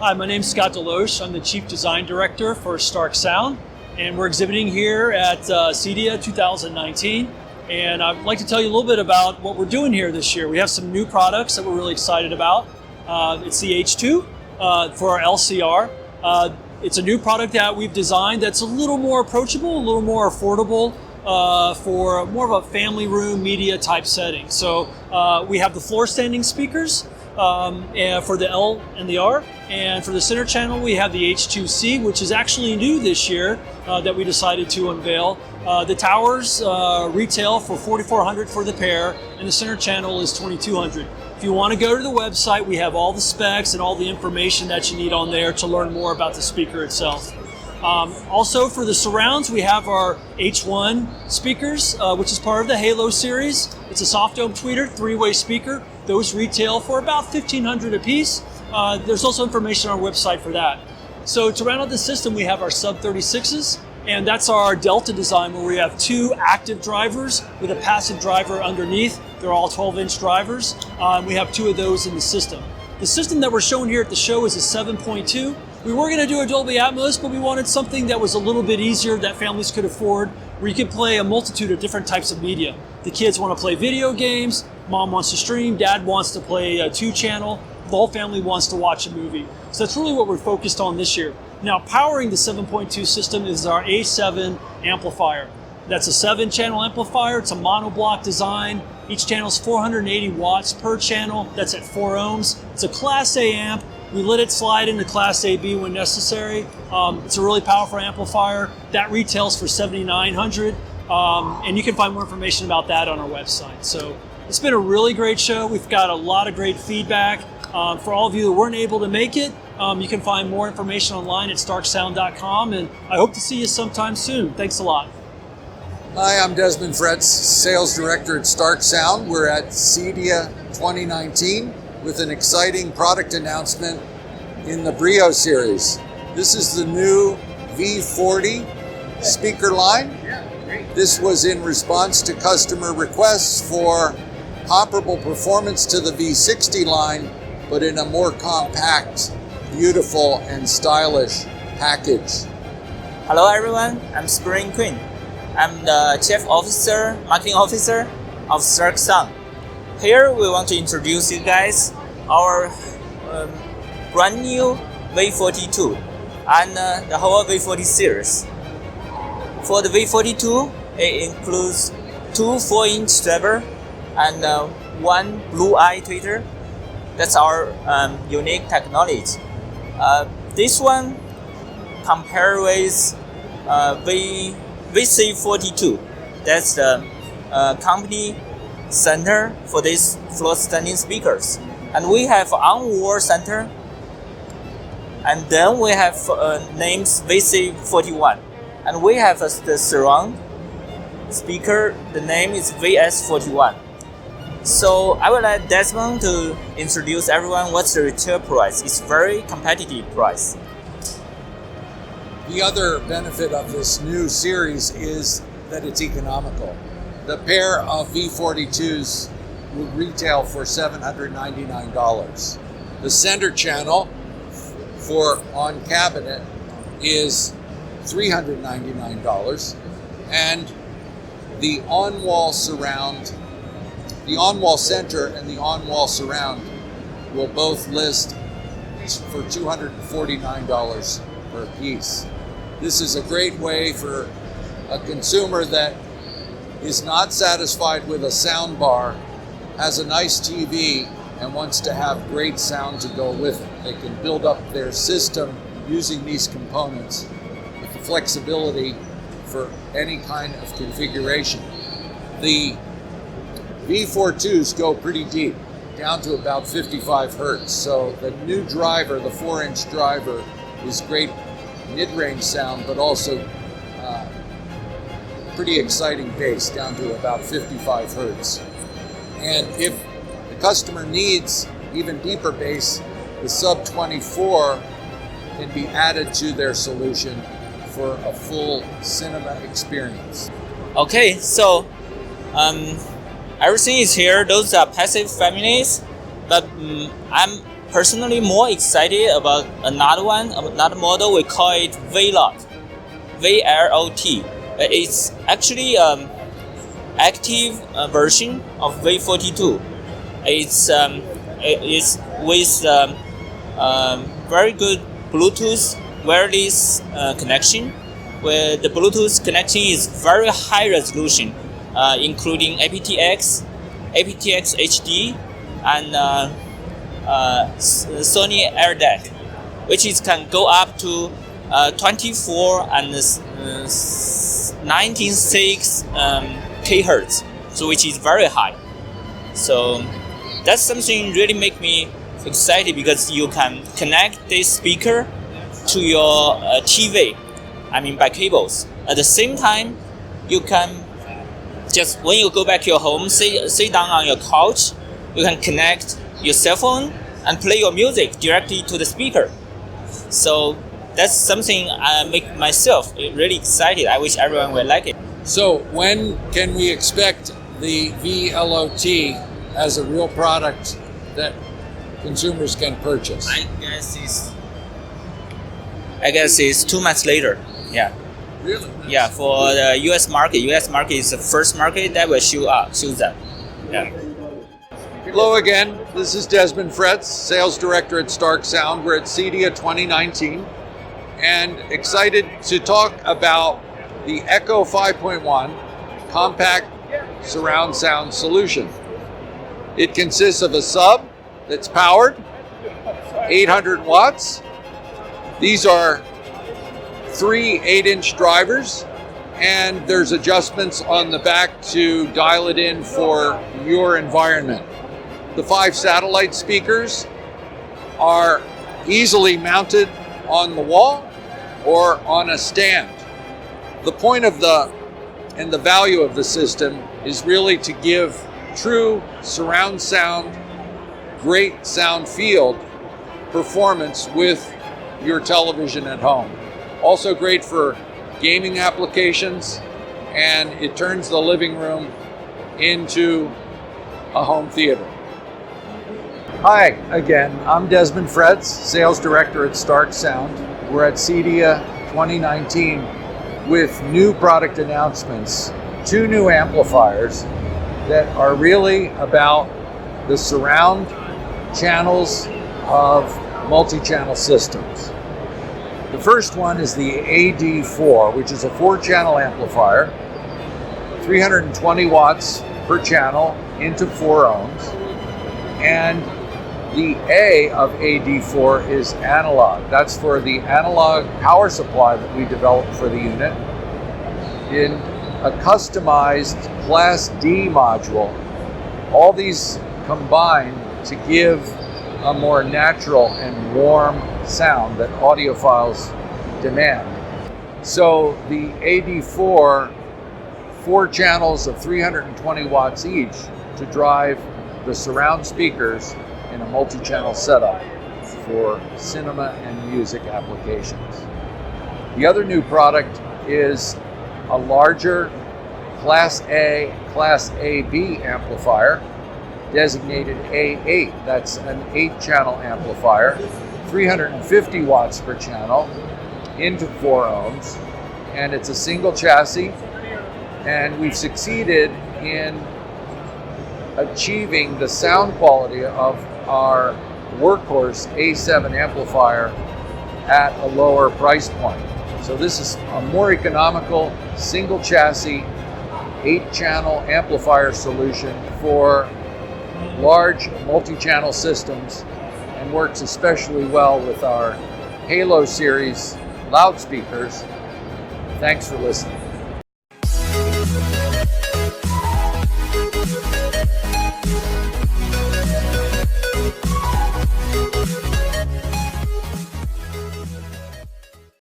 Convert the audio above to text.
Hi, my name is Scott Deloche. I'm the Chief Design Director for Starke Sound, and we're exhibiting here at Cedia 2019. And I'd like to tell you a little bit about what we're doing here this year. We have some new products that we're really excited about. It's the H2 for our LCR. It's a new product that we've designed that's a little more approachable, a little more affordable for more of a family room media type setting. So we have the floor standing speakers and for the L and the R. And for the center channel, we have the H2C, which is actually new this year that we decided to unveil. The towers retail for $4,400 for the pair, and the center channel is $2,200. If you want to go to the website, we have all the specs and all the information that you need on there to learn more about the speaker itself. Also for the surrounds, we have our H1 speakers, which is part of the Halo series. It's a soft dome tweeter, 3-way speaker. Those retail for about $1,500 a piece. There's also information on our website for that. So to round out the system, we have our sub 36s, and that's our Delta design where we have 2 active drivers with a passive driver underneath. They're all 12-inch drivers. We have 2 of those in the system. The system that we're showing here at the show is a 7.2. We were going to do a Dolby Atmos, but we wanted something that was a little bit easier that families could afford, where you could play a multitude of different types of media. The kids want to play video games, mom wants to stream, dad wants to play a 2-channel, the whole family wants to watch a movie. So that's really what we're focused on this year. Now, powering the 7.2 system is our A7 amplifier. That's a 7-channel amplifier. It's a monoblock design. Each channel is 480 watts per channel. That's at 4 ohms. It's a Class A amp. We let it slide into Class AB when necessary. It's a really powerful amplifier. That retails for $7,900. And you can find more information about that on our website. So it's been a really great show. We've got a lot of great feedback. For all of you that weren't able to make it, you can find more information online at starkesound.com, and I hope to see you sometime soon. Thanks a lot. Hi, I'm Desmond Fretz, Sales Director at Starke Sound. We're at Cedia 2019 with an exciting product announcement in the Brio Series. This is the new V40 speaker line. This was in response to customer requests for comparable performance to the V60 line, but in a more compact, beautiful, and stylish package. Hello everyone, I'm Spring Queen. I'm the Chief Marketing Officer of Starke Sound. Here we want to introduce you guys our brand new V42 and the whole V40 series. For the V42, it includes 2 4-inch driver and 1 blue eye tweeter. That's our unique technology. This one compared with VC42. That's the company center for these floor standing speakers. And we have on-wall center. And then we have names VC41. And we have the surround speaker. The name is VS41. So I would like Desmond to introduce everyone what's the retail price. It's very competitive price. The other benefit of this new series is that it's economical. The pair of V42s will retail for $799. The center channel for on cabinet is $399, and the on-wall surround, the on-wall center and the on-wall surround will both list for $249 per piece. This is a great way for a consumer that is not satisfied with a sound bar, has a nice TV, and wants to have great sound to go with it. They can build up their system using these components with flexibility for any kind of configuration. The V42s go pretty deep, down to about 55 hertz. So the new driver, the 4-inch driver, is great mid-range sound, but also pretty exciting bass down to about 55 hertz. And if the customer needs even deeper bass, the sub 24 can be added to their solution for a full cinema experience. Okay, so everything is here. Those are passive families, but I'm personally more excited about another one, another model. We call it VLOT, VLOT. It's actually active version of V42. It's with very good Bluetooth wireless connection, where the Bluetooth connection is very high resolution, including aptX, aptX HD, and Sony AirDeck, which can go up to 24 and 19.6 kHz, so which is very high. So that's something really make me excited, because you can connect this speaker to your TV, by cables. At the same time, you can just, when you go back to your home, sit down on your couch, you can connect your cell phone and play your music directly to the speaker. So that's something I make myself really excited. I wish everyone would like it. So when can we expect the VLOT as a real product that consumers can purchase? I guess it's 2 months later. Yeah. Really? Yeah, for the US market. US market is the first market that will show that. Yeah. Hello again. This is Desmond Fretz, Sales Director at Starke Sound. We're at Cedia 2019 and excited to talk about the Echo 5.1 compact surround sound solution. It consists of a sub that's powered, 800 watts. These are 3 8-inch drivers, and there's adjustments on the back to dial it in for your environment. The 5 satellite speakers are easily mounted on the wall or on a stand. The point of the value of the system is really to give true surround sound, great sound field performance with your television at home. Also great for gaming applications, and it turns the living room into a home theater. Hi again, I'm Desmond Fretz, Sales Director at Starke Sound. We're at Cedia 2019 with new product announcements, 2 new amplifiers that are really about the surround channels of multi-channel systems. The first one is the AD4, which is a 4-channel amplifier, 320 watts per channel into 4 ohms, and the A of AD4 is analog. That's for the analog power supply that we developed for the unit in a customized Class D module. All these combine to give a more natural and warm sound that audiophiles demand. So the AD4, 4 channels of 320 watts each to drive the surround speakers in a multi-channel setup for cinema and music applications. The other new product is a larger Class A, Class AB amplifier, designated A8. That's an 8-channel amplifier, 350 watts per channel into 4 ohms, and it's a single chassis, and we've succeeded in achieving the sound quality of our workhorse A7 amplifier at a lower price point. So this is a more economical single chassis 8-channel amplifier solution for large multi-channel systems, and works especially well with our Brio Series loudspeakers Thanks for listening.